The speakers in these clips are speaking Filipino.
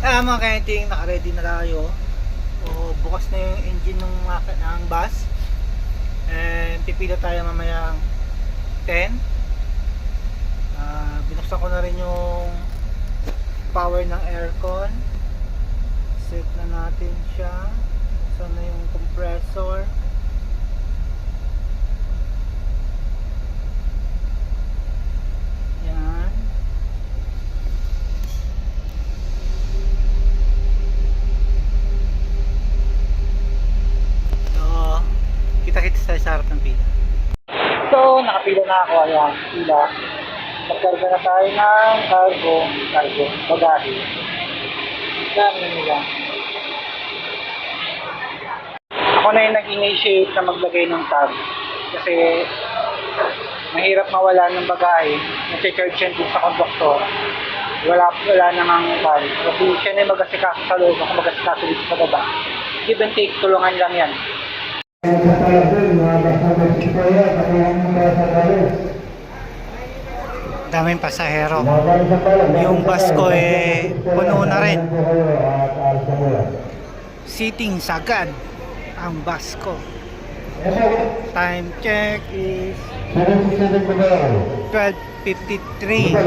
Mga kainting, naka-ready na tayo. So, bukas na yung engine ng bus. And pipila tayo mamaya 10. Binuksan ko na rin yung power ng aircon. Set na natin siya. Buksan na yung compressor. Yan. Kita-kita tayo sa harap ng pila. So, nakapila na ako. Ayan, pila. Magkarga na tayo ng cargo, bagahe. Dami nila. Ako na yung nag-initiate na maglagay ng tag. Kasi, mahirap mawala ng bagahe. Nag-charge yan din sa conductor. Wala namang bag. Kasi siya na yung mag-asikaso sa loob, ako mag-asikaso dito sa baba. Give and take, tulungan lang yan. Daming pasahero. Yung bus ko puno na rin. Sitting sagad ang bus ko. Time check is 12:53.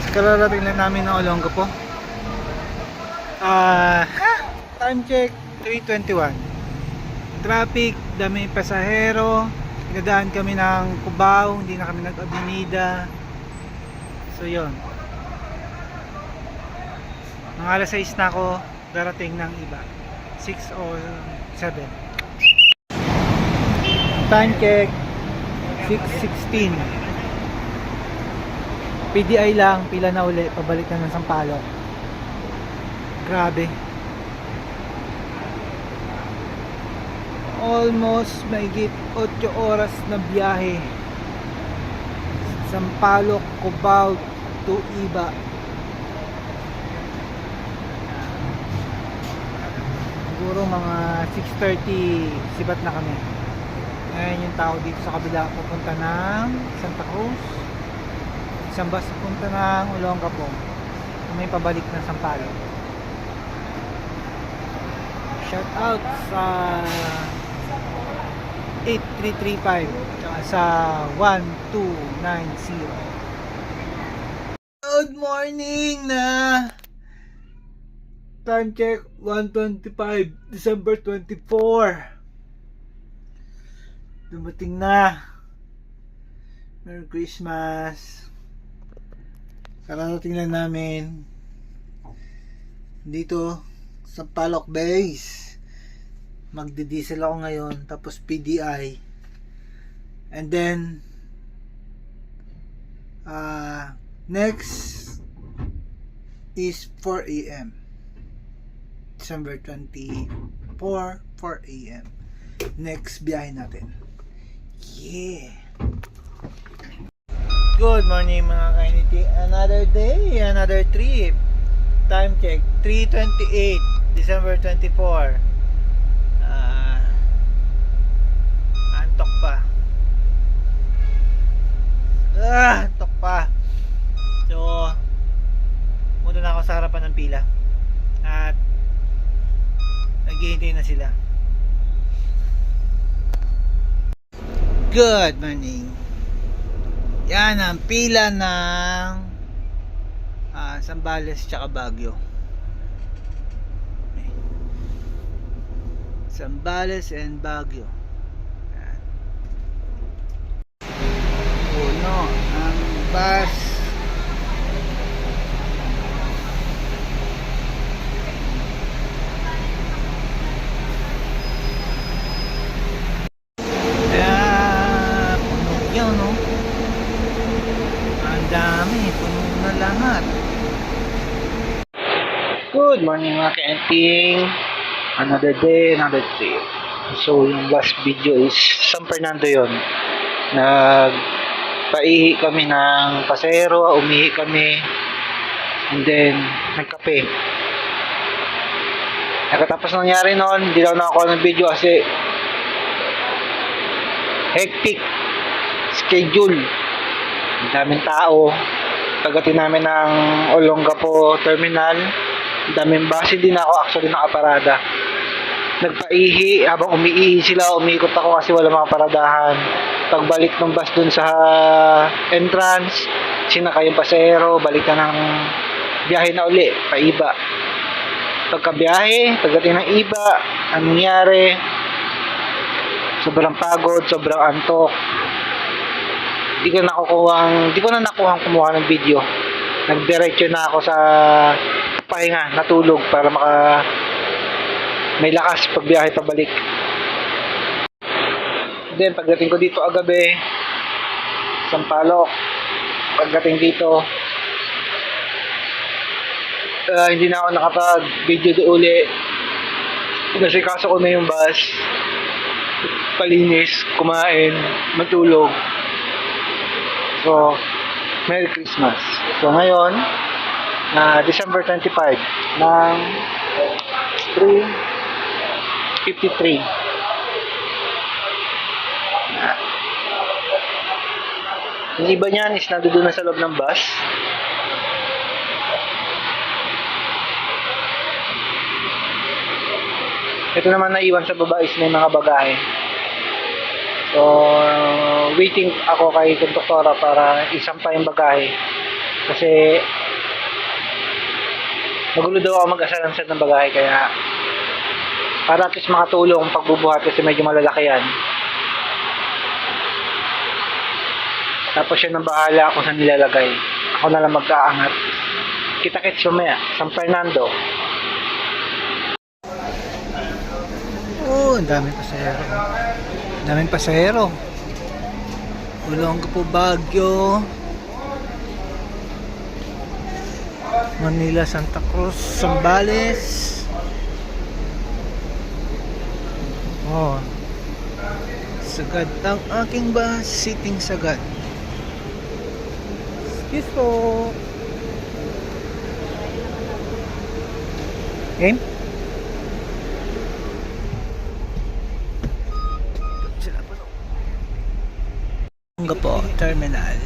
Kararating lang namin ng Olongapo. Time check 3:21. Traffic, dami pasahero. Pinadaan kami ng Cubao, hindi na kami nag-Avenida. So yun. Mga alas 6 na ako darating ng iba. 6 or 7. Time check 6:16. PDI lang, pila na uli, pabalik na ng Sampaloc. Grabe. Almost mahigit 8 oras na biyahe. Sampaloc, Cubao to Iba. Siguro mga 6:30 sibat na kami. Ngayon yung tao dito sa kabila pupunta ng Santa Cruz. Isang bus punta ng Olongapo, may pabalik na Sampaloc. Shout out sa 8335 sa 1290. Good morning na time check 1:25 December 24. Dumating na. Merry Christmas. Kararating lang namin dito sa Sampaloc Base. Magdi-diesel ako ngayon, tapos PDI, and then next is 4 AM December 24, 4 AM next biyahe natin. Yeah. Good morning mga kainiti. Another day, another trip. Time check 3:28 December 24. Antok pa. Antok pa. So, muna na ako sa harapan ng pila. At naghihintay na sila. Good morning. Yan ang pila ng Zambales tsaka Baguio. Okay. Zambales and Baguio. Yan. Puno ang bus. Puno yun, no? Dami, puno na lahat. Good morning mga ka-enting. Another day, another trip. So yung last video is San Fernando yon. Nagpaihi kami ng pasero, umihi kami, and then nagkape. Nakatapos nangyari noon, hindi daw nakakuha ng video kasi hectic schedule. Ang daming tao. Pagdating namin ng Olongapo Terminal, ang daming bus, hindi na ako actually nakaparada. Nagpaihi, habang umiihi sila, umiikot ako kasi wala mga paradahan. Pagbalik ng bus dun sa entrance, sinakay yung pasahero, balik na ng biyahe na uli, paiba. Pagkabiyahe, pagdating ng iba, anong nangyari? Sobrang pagod, sobrang antok. Di ko na nakuhang kumuha ng video. Nagdiretso na ako sa pahinga, natulog para may lakas pagbiyahe pabalik. Then pagdating ko dito agabi, Sampaloc, pagdating dito, hindi na ako nakapag-video doon uli. Kasi kaso ko na yung bus, palinis, kumain, matulog. So, Merry Christmas. So ngayon, December 25 ng 3:53. Yung iba niyan is nandoon na sa loob ng bus. Ito naman naiwan sa baba is may mga bagahe. So, waiting ako kay konduktora para isampa yung bagahe. Kasi magulo daw ako mag-asalansad ng bagahe, kaya para at least makatulong pagbubuhat kasi medyo malalaki yan. Tapos yun ang bahala kung saan nilalagay. Ako na lang mag-aangat. Kita-kits mamaya, San Fernando. Oh, ang daming pasahero. Daming pasahero. Olongapo, Baguio, Manila, Santa Cruz, Zambales. Oh, sagad ang aking bus, sitting sagad. Excuse po. Game? Olongapo Terminal.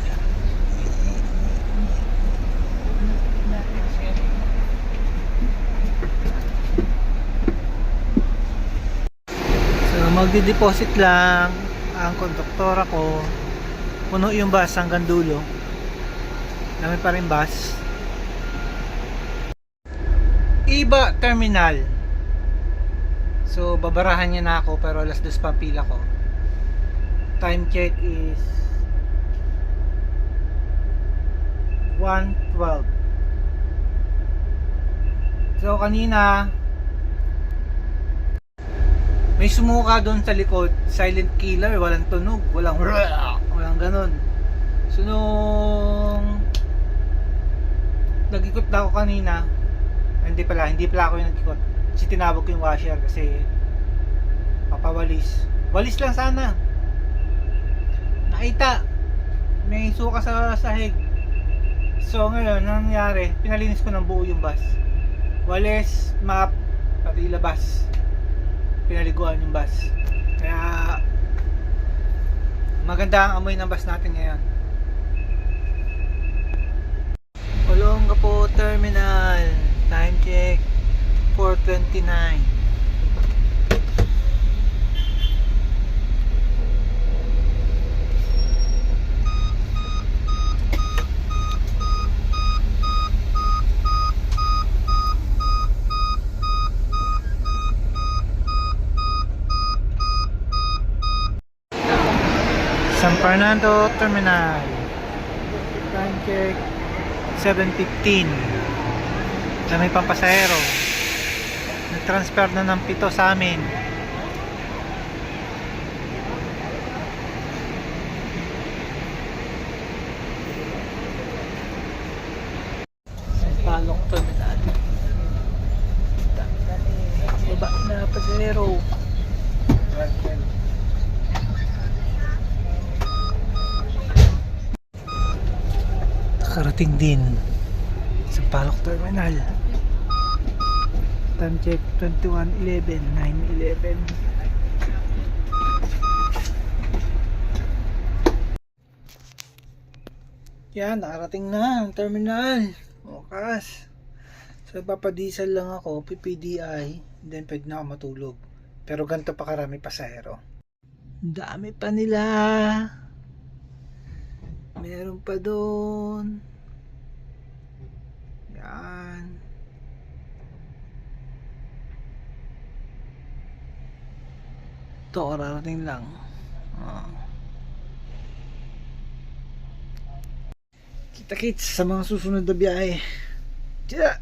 So magdi-deposit lang ang konduktora ko. Puno yung bus hanggang dulo. Dami pa rin bus. Iba Terminal. So babarahan niya na ako pero alas 2 pa pila ko. Time check is 1:12. So kanina may sumuka doon sa likod, silent killer, walang tunog, walang ganon. So nung nag-ikot na ako kanina, hindi pala ako yung nag-ikot. Kasi tinawag ko yung washer kasi papawalis. Walis lang sana. Nakita may suka sa sahig. So ngayon, nangyari, pinalinis ko ng buo yung bus. Walis, map, pati labas. Pinaliguan yung bus. Kaya maganda ang amoy ng bus natin ngayon. Olongapo Terminal. Time check 4:29. San Fernando Terminal. Time check 7:15. Dami pang pasahero. Nag-transfer na ng 7 sa amin. Sampaloc Terminal. Dami. Baba na pasahero. Nakakarating din sa Palok Terminal. Time check 21:11, 9:11. Yan, nakarating na ang terminal. Bukas. So papadiesel lang ako, PPDI, then pwede na ako matulog. Pero ganito pa karami pasahero. Dami pa nila. Meron pa doon. Yan. Ito, kararating lang. Kita-kits sa mga susunod na biyahe. Tira!